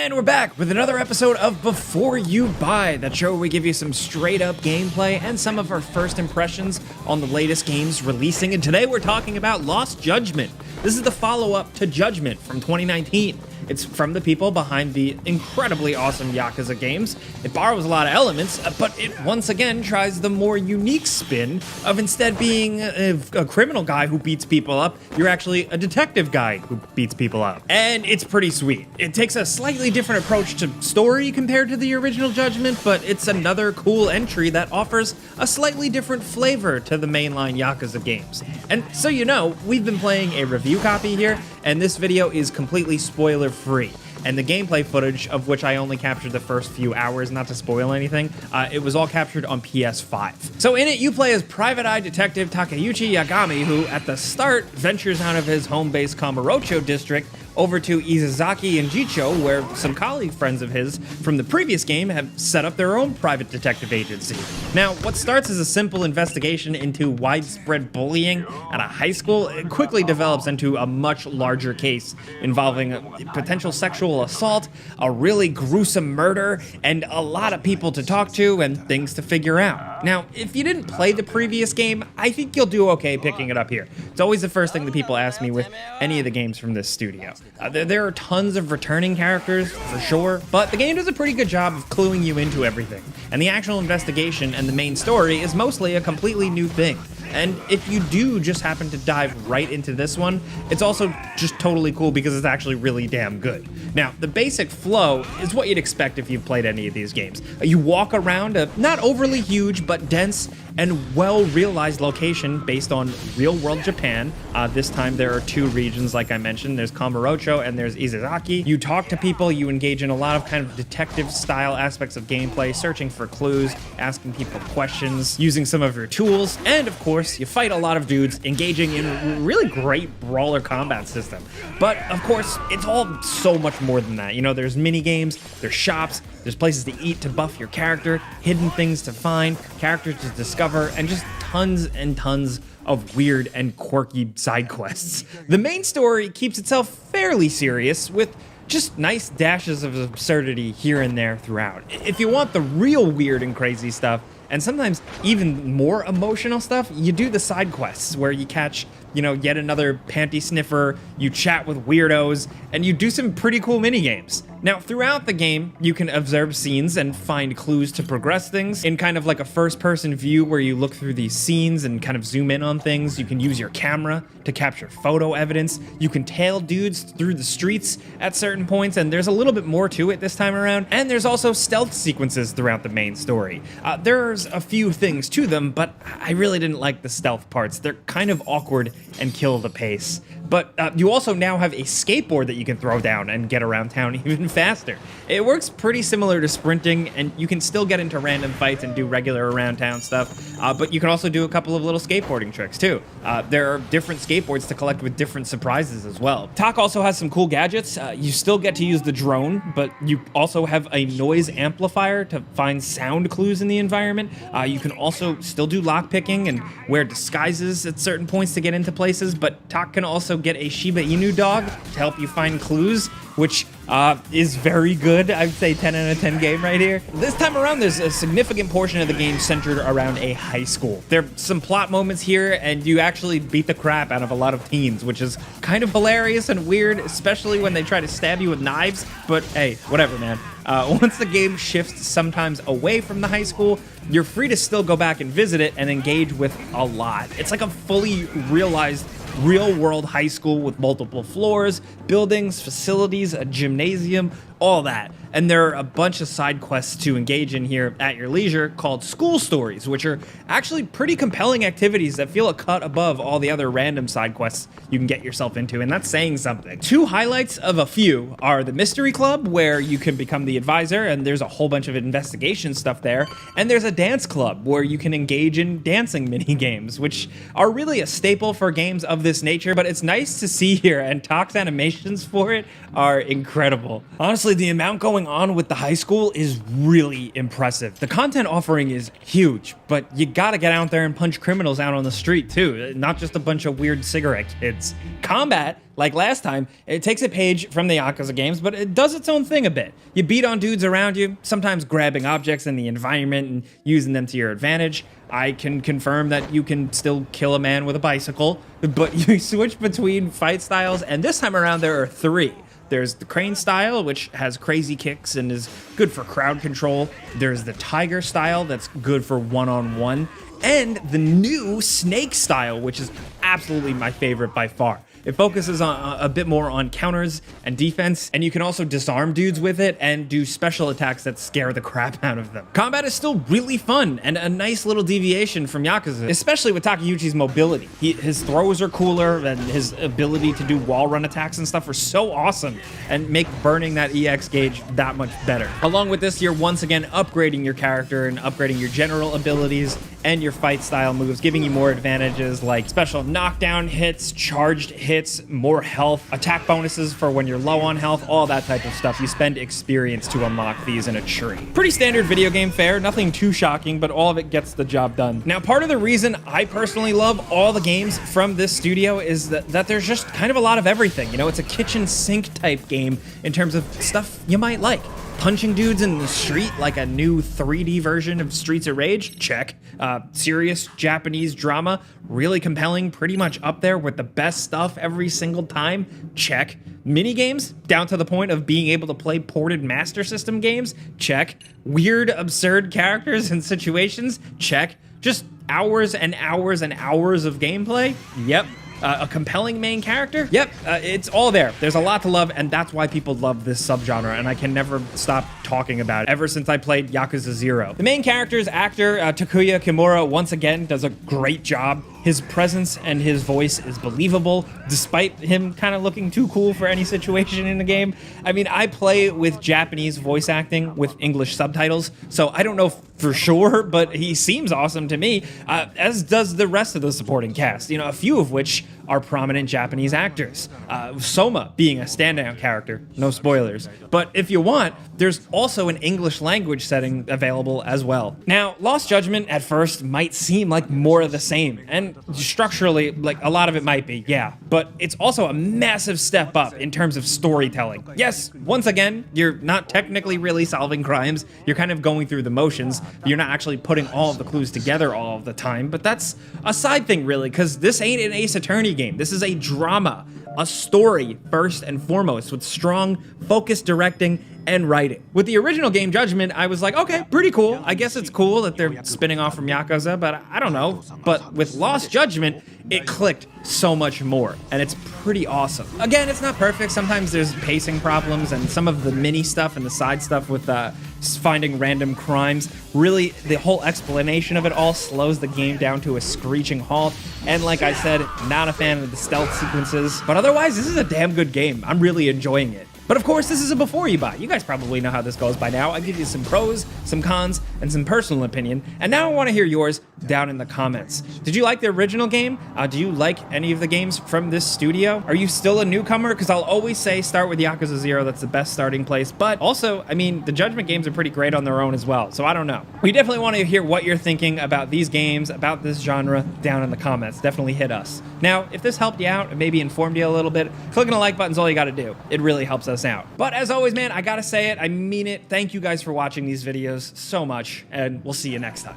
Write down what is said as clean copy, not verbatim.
And we're back with another episode of Before You Buy, that show where we give you some straight up gameplay and some of our first impressions on the latest games releasing. And today we're talking about Lost Judgment. This is the follow-up to Judgment from 2019. It's from the people behind the incredibly awesome Yakuza games. It borrows a lot of elements, but it once again tries the more unique spin of instead being a criminal guy who beats people up, you're actually a detective guy who beats people up. And it's pretty sweet. It takes a slightly different approach to story compared to the original Judgment, but it's another cool entry that offers a slightly different flavor to the mainline Yakuza games. And so you know, we've been playing a review copy here, and this video is completely spoiler-free. And the gameplay footage, of which I only captured the first few hours, not to spoil anything, it was all captured on PS5. So in it, you play as Private Eye Detective Takeuchi Yagami, who at the start ventures out of his home base Kamurocho district over to Izazaki and Jicho, where some colleague friends of his from the previous game have set up their own private detective agency. Now, what starts as a simple investigation into widespread bullying at a high school, it quickly develops into a much larger case involving a potential sexual assault, a really gruesome murder, and a lot of people to talk to and things to figure out. Now, if you didn't play the previous game, I think you'll do okay picking it up here. It's always the first thing that people ask me with any of the games from this studio. There are tons of returning characters, for sure, but the game does a pretty good job of cluing you into everything. And the actual investigation and the main story is mostly a completely new thing. And if you do just happen to dive right into this one, it's also just totally cool because it's actually really damn good. Now, the basic flow is what you'd expect if you've played any of these games. You walk around a not overly huge, but dense and well-realized location based on real-world Japan. This time there are two regions, like I mentioned. There's Kamurocho and there's Izazaki. You talk to people, you engage in a lot of kind of detective-style aspects of gameplay, searching for clues, asking people questions, using some of your tools, and of course, you fight a lot of dudes, engaging in a really great brawler combat system. But of course, it's all so much more than that. You know, there's mini-games, there's shops, there's places to eat to buff your character, hidden things to find, characters to discover, and just tons and tons of weird and quirky side quests. The main story keeps itself fairly serious, with just nice dashes of absurdity here and there throughout. If you want the real weird and crazy stuff, and sometimes even more emotional stuff, you do the side quests where you catch, yet another panty sniffer, you chat with weirdos, and you do some pretty cool minigames. Now, throughout the game, you can observe scenes and find clues to progress things in kind of like a first-person view where you look through these scenes and kind of zoom in on things. You can use your camera to capture photo evidence. You can tail dudes through the streets at certain points, and there's a little bit more to it this time around. And there's also stealth sequences throughout the main story. There's a few things to them, but I really didn't like the stealth parts. They're kind of awkward and kill the pace. But you also now have a skateboard that you can throw down and get around town even faster. It works pretty similar to sprinting, and you can still get into random fights and do regular around town stuff, but you can also do a couple of little skateboarding tricks too. There are different skateboards to collect with different surprises as well. Tak also has some cool gadgets. You still get to use the drone, but you also have a noise amplifier to find sound clues in the environment. You can also still do lockpicking and wear disguises at certain points to get into places, but Tak can also get a Shiba Inu dog to help you find clues, which is very good. I would say 10 out of 10 game right here. This time around, there's a significant portion of the game centered around a high school. There are some plot moments here, and you actually beat the crap out of a lot of teens, which is kind of hilarious and weird, especially when they try to stab you with knives, but hey, whatever, man. Once the game shifts sometimes away from the high school, you're free to still go back and visit it and engage with a lot. It's like a fully realized real-world high school with multiple floors, buildings, facilities, a gymnasium, all that. And there are a bunch of side quests to engage in here at your leisure called school stories, which are actually pretty compelling activities that feel a cut above all the other random side quests you can get yourself into, and that's saying something. Two highlights of a few are the Mystery Club, where you can become the advisor, and there's a whole bunch of investigation stuff there, and there's a dance club where you can engage in dancing mini games, which are really a staple for games of this nature, but it's nice to see here, and Tak's animations for it are incredible. Honestly, Honestly, the amount going on with the high school is really impressive. The content offering is huge, but you gotta get out there and punch criminals out on the street too, not just a bunch of weird cigarette kids. Combat, like last time, it takes a page from the Yakuza games, but it does its own thing a bit. You beat on dudes around you, sometimes grabbing objects in the environment and using them to your advantage. I can confirm that you can still kill a man with a bicycle, but you switch between fight styles, and this time around there are 3. There's the crane style, which has crazy kicks and is good for crowd control. There's the tiger style that's good for one-on-one. And the new snake style, which is absolutely my favorite by far. It focuses on a bit more on counters and defense, and you can also disarm dudes with it and do special attacks that scare the crap out of them. Combat is still really fun and a nice little deviation from Yakuza, especially with Takeuchi's mobility. His throws are cooler, and his ability to do wall run attacks and stuff are so awesome and make burning that EX gauge that much better. Along with this, you're once again upgrading your character and upgrading your general abilities and your fight style moves, giving you more advantages like special knockdown hits, charged hits, more health, attack bonuses for when you're low on health, all that type of stuff. You spend experience to unlock these in a tree. Pretty standard video game fare, nothing too shocking, but all of it gets the job done. Now, part of the reason I personally love all the games from this studio is that there's just kind of a lot of everything. You know, it's a kitchen sink type game in terms of stuff you might like. Punching dudes in the street like a new 3D version of Streets of Rage? Check. Serious Japanese drama? Really compelling, pretty much up there with the best stuff every single time? Check. Minigames? Down to the point of being able to play ported Master System games? Check. Weird, absurd characters and situations? Check. Just hours and hours and hours of gameplay? Yep. A compelling main character? Yep, it's all there. There's a lot to love, and that's why people love this subgenre, and I can never stop talking about it ever since I played Yakuza 0. The main character's actor, Takuya Kimura, once again does a great job. His presence and his voice is believable, despite him kind of looking too cool for any situation in the game. I mean, I play with Japanese voice acting with English subtitles, so I don't know for sure, but he seems awesome to me, as does the rest of the supporting cast, you know, a few of which are prominent Japanese actors. Soma being a standout character, no spoilers. But if you want, there's also an English language setting available as well. Now, Lost Judgment at first might seem like more of the same, and structurally, like a lot of it might be, yeah, but it's also a massive step up in terms of storytelling. Yes, once again, you're not technically really solving crimes, you're kind of going through the motions, you're not actually putting all of the clues together all of the time, but that's a side thing really, because this ain't an Ace Attorney game. This is a drama, a story first and foremost, with strong, focused directing and writing. With the original game, Judgment, I was like, okay, pretty cool. I guess it's cool that they're spinning off from Yakuza, but I don't know. But with Lost Judgment, it clicked so much more, and it's pretty awesome. Again, it's not perfect. Sometimes there's pacing problems, and some of the mini stuff and the side stuff with finding random crimes, really, the whole explanation of it all slows the game down to a screeching halt. And like I said, not a fan of the stealth sequences, but otherwise, this is a damn good game. I'm really enjoying it. But of course, this is a before you buy. You guys probably know how this goes by now. I give you some pros, some cons, and some personal opinion. And now I want to hear yours down in the comments. Did you like the original game? Do you like any of the games from this studio? Are you still a newcomer? Because I'll always say start with Yakuza 0. That's the best starting place. But also, I mean, the Judgment games are pretty great on their own as well. So I don't know. We definitely want to hear what you're thinking about these games, about this genre, down in the comments. Definitely hit us. Now, if this helped you out and maybe informed you a little bit, clicking the like button's all you got to do. It really helps us out. But as always, man, I gotta say it, I mean it. Thank you guys for watching these videos so much, and we'll see you next time.